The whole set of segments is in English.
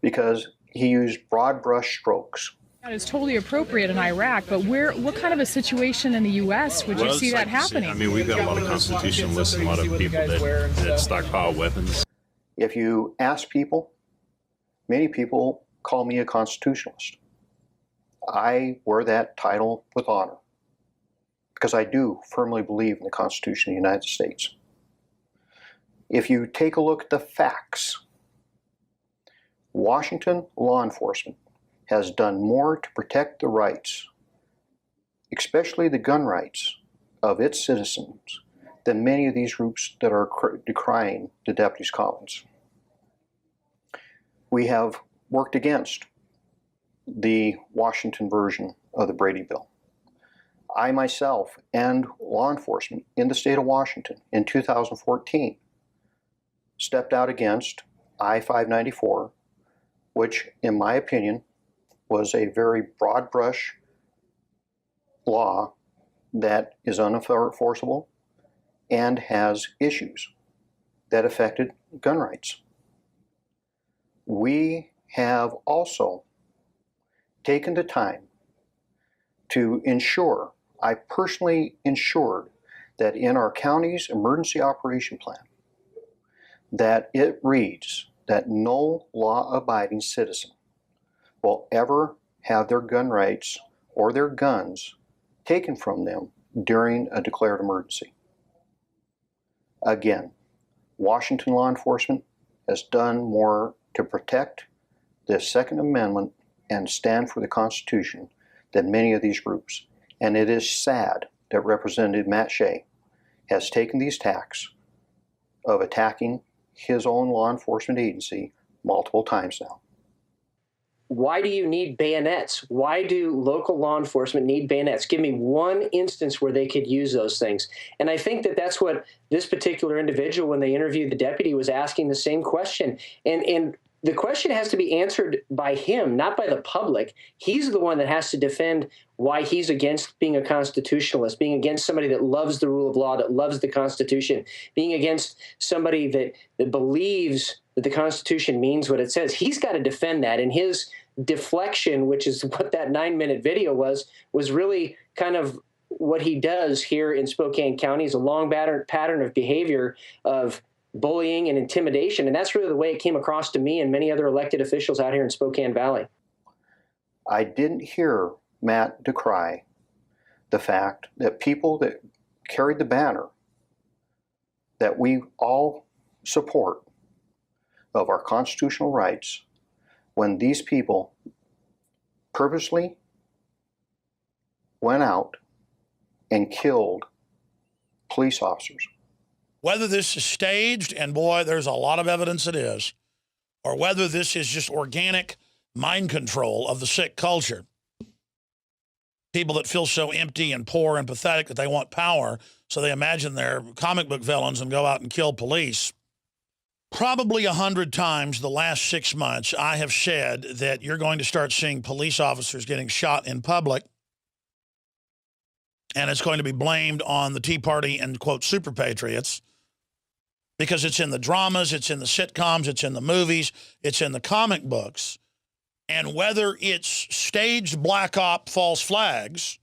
because he used broad brush strokes. It's totally appropriate in Iraq, but what kind of a situation in the U.S. would you see that happening? I mean, we've got a lot of constitutionalists and a lot of people that stockpile weapons. If you ask people, many people call me a constitutionalist. I wear that title with honor because I do firmly believe in the Constitution of the United States. If you take a look at the facts, Washington law enforcement has done more to protect the rights, especially the gun rights, of its citizens than many of these groups that are decrying the Deputy's comments. We have worked against the Washington version of the Brady Bill. I myself and law enforcement in the state of Washington in 2014 stepped out against I-594, which in my opinion was a very broad brush law that is unenforceable and has issues that affected gun rights. We have also taken the time to ensure, I personally ensured that in our county's emergency operation plan, that it reads that no law-abiding citizen will ever have their gun rights or their guns taken from them during a declared emergency. Again, Washington law enforcement has done more to protect the Second Amendment and stand for the Constitution than many of these groups. And it is sad that Representative Matt Shea has taken these tacks of attacking his own law enforcement agency multiple times now. Why do you need bayonets? Why do local law enforcement need bayonets? Give me one instance where they could use those things. And I think that that's what this particular individual, when they interviewed the deputy, was asking the same question. And the question has to be answered by him, not by the public. He's the one that has to defend why he's against being a constitutionalist, being against somebody that loves the rule of law, that loves the Constitution, being against somebody that believes that the Constitution means what it says. He's got to defend that. And his deflection, which is what that 9-minute video was really kind of what he does here in Spokane County. Is a long pattern of behavior of bullying and intimidation. And that's really the way it came across to me and many other elected officials out here in Spokane Valley. I didn't hear Matt decry the fact that people that carried the banner that we all support of our constitutional rights, when these people purposely went out and killed police officers. Whether this is staged, and boy, there's a lot of evidence it is, or whether this is just organic mind control of the sick culture. People that feel so empty and poor and pathetic that they want power, so they imagine they're comic book villains and go out and kill police. Probably 100 times the last 6 months, I have said that you're going to start seeing police officers getting shot in public, and it's going to be blamed on the Tea Party and, quote, super patriots, because it's in the dramas, it's in the sitcoms, it's in the movies, it's in the comic books. And whether it's staged black op false flags,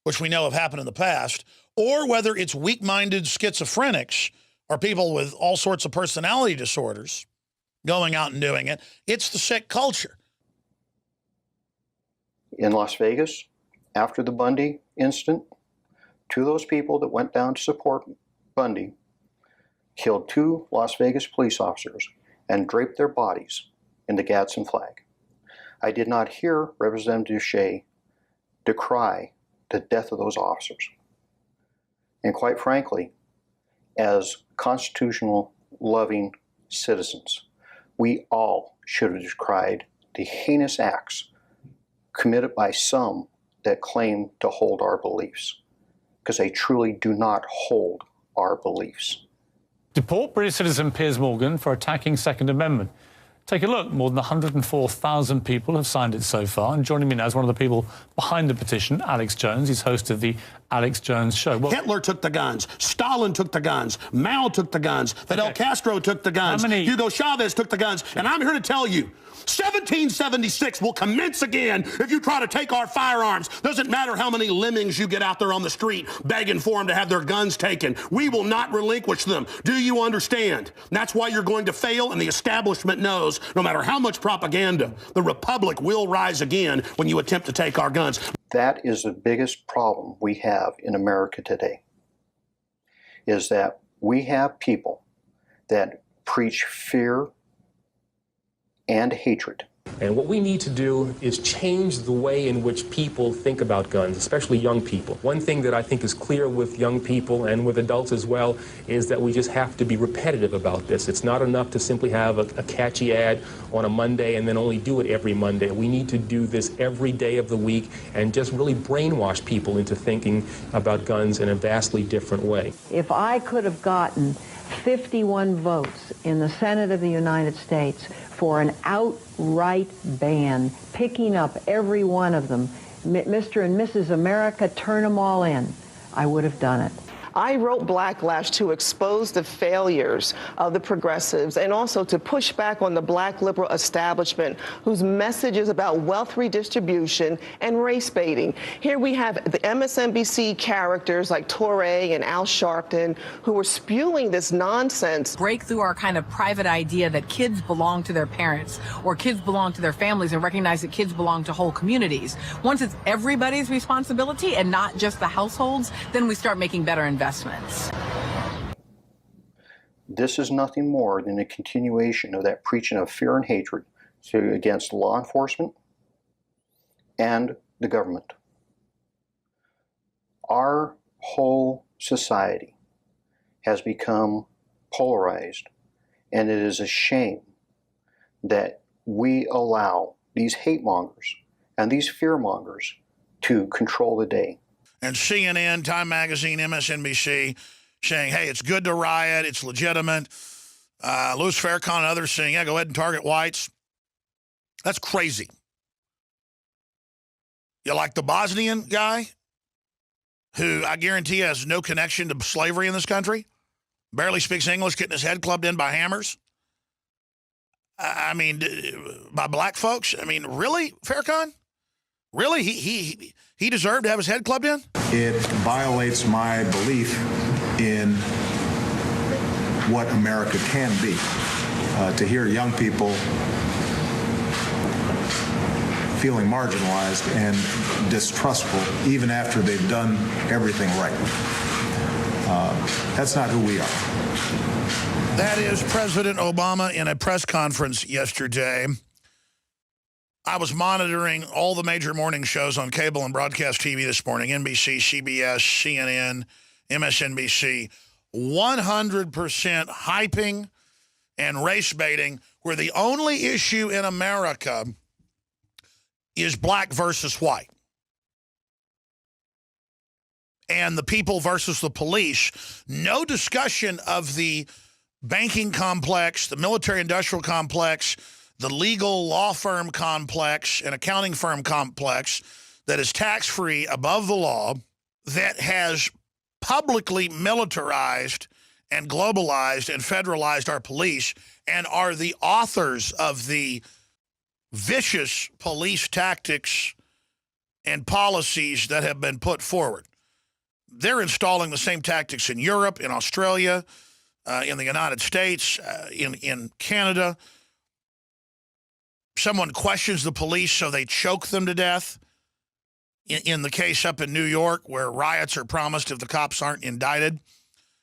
which we know have happened in the past, or whether it's weak-minded schizophrenics or people with all sorts of personality disorders going out and doing it, it's the sick culture. In Las Vegas, after the Bundy incident, 2 of those people that went down to support Bundy killed 2 Las Vegas police officers and draped their bodies in the Gadsden flag. I did not hear Representative Shea decry the death of those officers. And quite frankly, as constitutional loving citizens, we all should have decried the heinous acts committed by some that claim to hold our beliefs, because they truly do not hold our beliefs. Deport British citizen Piers Morgan for attacking Second Amendment. Take a look. More than 104,000 people have signed it so far. And joining me now is one of the people behind the petition, Alex Jones. He's host of the Alex Jones Show. Well, Hitler took the guns. Stalin took the guns. Mao took the guns. Fidel Castro took the guns. Hugo Chavez took the guns. And I'm here to tell you, 1776 will commence again if you try to take our firearms. Doesn't matter how many lemmings you get out there on the street begging for them to have their guns taken. We will not relinquish them. Do you understand? That's why you're going to fail, and the establishment knows no matter how much propaganda, the Republic will rise again when you attempt to take our guns. That is the biggest problem we have in America today, is that we have people that preach fear and hatred. And what we need to do is change the way in which people think about guns, especially young people. One thing that I think is clear with young people and with adults as well is that we just have to be repetitive about this. It's not enough to simply have a catchy ad on a Monday and then only do it every Monday. We need to do this every day of the week and just really brainwash people into thinking about guns in a vastly different way. If I could have gotten 51 votes in the Senate of the United States for an outright ban, picking up every one of them, Mr. and Mrs. America, turn them all in, I would have done it. I wrote Blacklash to expose the failures of the progressives and also to push back on the black liberal establishment whose message is about wealth redistribution and race baiting. Here we have the MSNBC characters like Touré and Al Sharpton who were spewing this nonsense. Break through our kind of private idea that kids belong to their parents or kids belong to their families and recognize that kids belong to whole communities. Once it's everybody's responsibility and not just the households, then we start making better investments. This is nothing more than a continuation of that preaching of fear and hatred against law enforcement and the government. Our whole society has become polarized, and it is a shame that we allow these hate mongers and these fear mongers to control the day. And CNN, Time Magazine, MSNBC saying, hey, it's good to riot, it's legitimate. Louis Farrakhan and others saying, yeah, go ahead and target whites. That's crazy. You like the Bosnian guy, who I guarantee has no connection to slavery in this country, barely speaks English, getting his head clubbed in by hammers? I mean, by black folks? I mean, really, Farrakhan? Really? He deserved to have his head clubbed in? It violates my belief in what America can be. To hear young people feeling marginalized and distrustful even after they've done everything right. That's not who we are. That is President Obama in a press conference yesterday. I was monitoring all the major morning shows on cable and broadcast TV this morning, NBC, CBS, CNN, MSNBC, 100% hyping and race baiting, where the only issue in America is black versus white. And the people versus the police. No discussion of the banking complex, the military-industrial complex, the legal law firm complex and accounting firm complex that is tax-free above the law, that has publicly militarized and globalized and federalized our police and are the authors of the vicious police tactics and policies that have been put forward. They're installing the same tactics in Europe, in Australia, in the United States, in Canada. Someone questions the police, so they choke them to death. In the case up in New York, where riots are promised if the cops aren't indicted.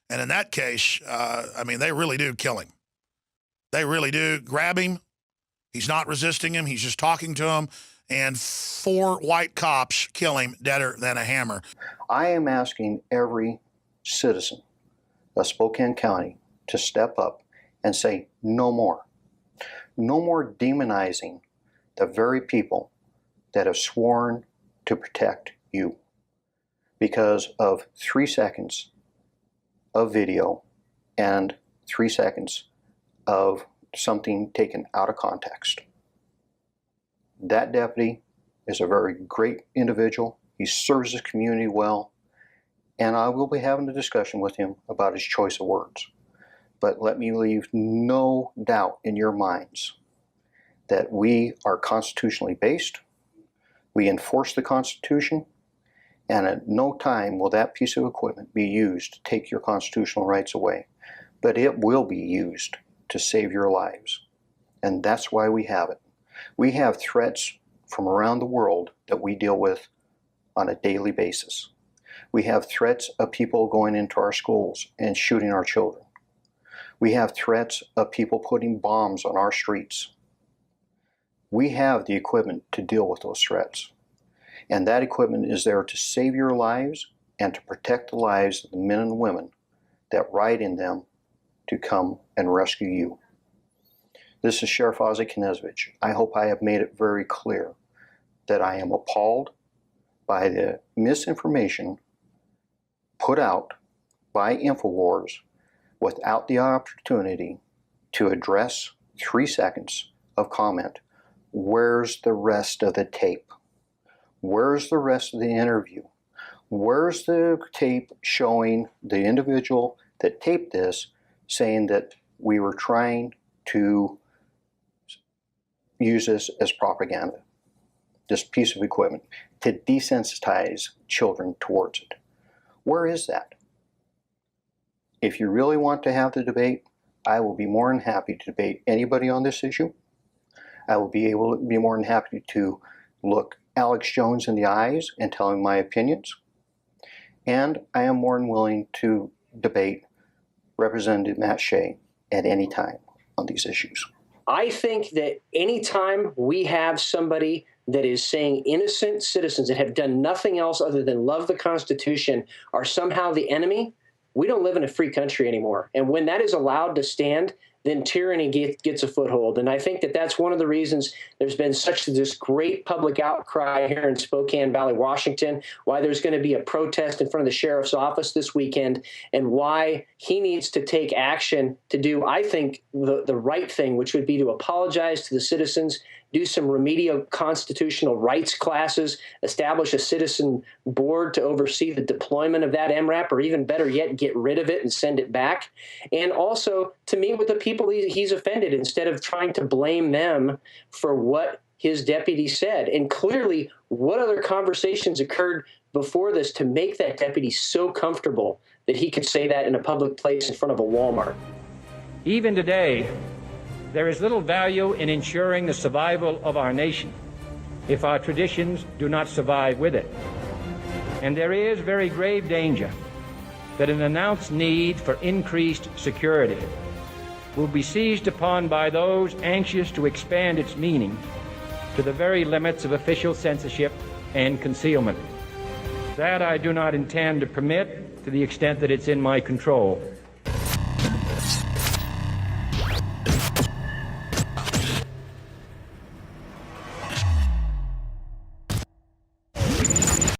And in that case, I mean, they really do kill him. They really do grab him. He's not resisting him. He's just talking to him. And 4 white cops kill him deader than a hammer. I am asking every citizen of Spokane County to step up and say no more. No more demonizing the very people that have sworn to protect you because of 3 seconds of video and 3 seconds of something taken out of context. That deputy is a very great individual. He serves his community well, and I will be having a discussion with him about his choice of words. But let me leave no doubt in your minds that we are constitutionally based, we enforce the Constitution, and at no time will that piece of equipment be used to take your constitutional rights away. But it will be used to save your lives. And that's why we have it. We have threats from around the world that we deal with on a daily basis. We have threats of people going into our schools and shooting our children. We have threats of people putting bombs on our streets. We have the equipment to deal with those threats. And that equipment is there to save your lives and to protect the lives of the men and women that ride in them to come and rescue you. This is Sheriff Ozzie Knezovich. I hope I have made it very clear that I am appalled by the misinformation put out by INFOWARS without the opportunity to address 3 seconds of comment. Where's the rest of the tape? Where's the rest of the interview? Where's the tape showing the individual that taped this saying that we were trying to use this as propaganda, this piece of equipment, to desensitize children towards it? Where is that? If you really want to have the debate, I will be more than happy to debate anybody on this issue. I will be more than happy to look Alex Jones in the eyes and tell him my opinions. And I am more than willing to debate Representative Matt Shea at any time on these issues. I think that anytime we have somebody that is saying innocent citizens that have done nothing else other than love the Constitution are somehow the enemy, we don't live in a free country anymore. And when that is allowed to stand, then tyranny gets a foothold. And I think that that's one of the reasons there's been such this great public outcry here in Spokane Valley, Washington, why there's going to be a protest in front of the sheriff's office this weekend, and why he needs to take action to do, I think, the right thing, which would be to apologize to the citizens, do some remedial constitutional rights classes, establish a citizen board to oversee the deployment of that MRAP, or even better yet, get rid of it and send it back. And also to meet with the people he's offended instead of trying to blame them for what his deputy said. And clearly, what other conversations occurred before this to make that deputy so comfortable that he could say that in a public place in front of a Walmart? Even today, there is little value in ensuring the survival of our nation if our traditions do not survive with it. And there is very grave danger that an announced need for increased security will be seized upon by those anxious to expand its meaning to the very limits of official censorship and concealment. That I do not intend to permit to the extent that it's in my control.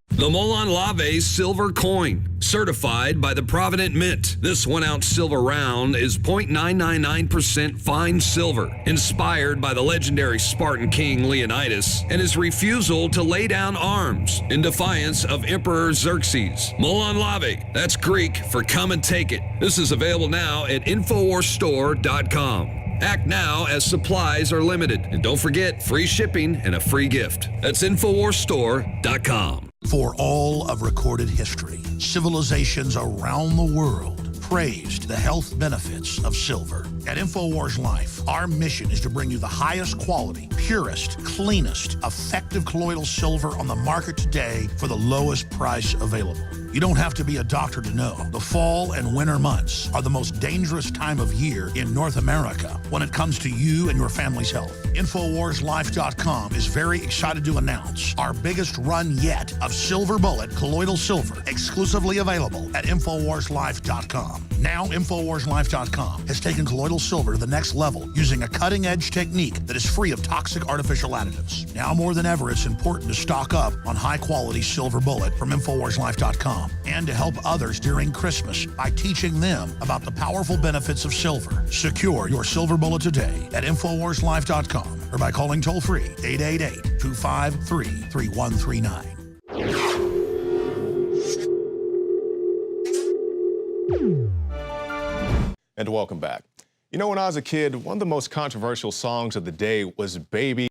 The Molon Lave Silver Coin, certified by the Provident Mint. This 1-ounce silver round is 0.999% fine silver, inspired by the legendary Spartan king Leonidas and his refusal to lay down arms in defiance of Emperor Xerxes. Molon Lave, that's Greek for come and take it. This is available now at InfoWarsStore.com. Act now as supplies are limited. And don't forget, free shipping and a free gift. That's InfoWarsStore.com. For all of recorded history, civilizations around the world praised the health benefits of silver. At InfoWars Life, our mission is to bring you the highest quality, purest, cleanest, effective colloidal silver on the market today for the lowest price available. You don't have to be a doctor to know the fall and winter months are the most dangerous time of year in North America when it comes to you and your family's health. InfoWarsLife.com is very excited to announce our biggest run yet of Silver Bullet colloidal silver, exclusively available at InfoWarsLife.com. Now, InfoWarsLife.com has taken colloidal silver to the next level using a cutting-edge technique that is free of toxic artificial additives. Now more than ever, it's important to stock up on high-quality Silver Bullet from InfoWarsLife.com and to help others during Christmas by teaching them about the powerful benefits of silver. Secure your Silver Bullet today at InfoWarsLife.com or by calling toll-free 888-253-3139. And welcome back. You know, when I was a kid, one of the most controversial songs of the day was Baby.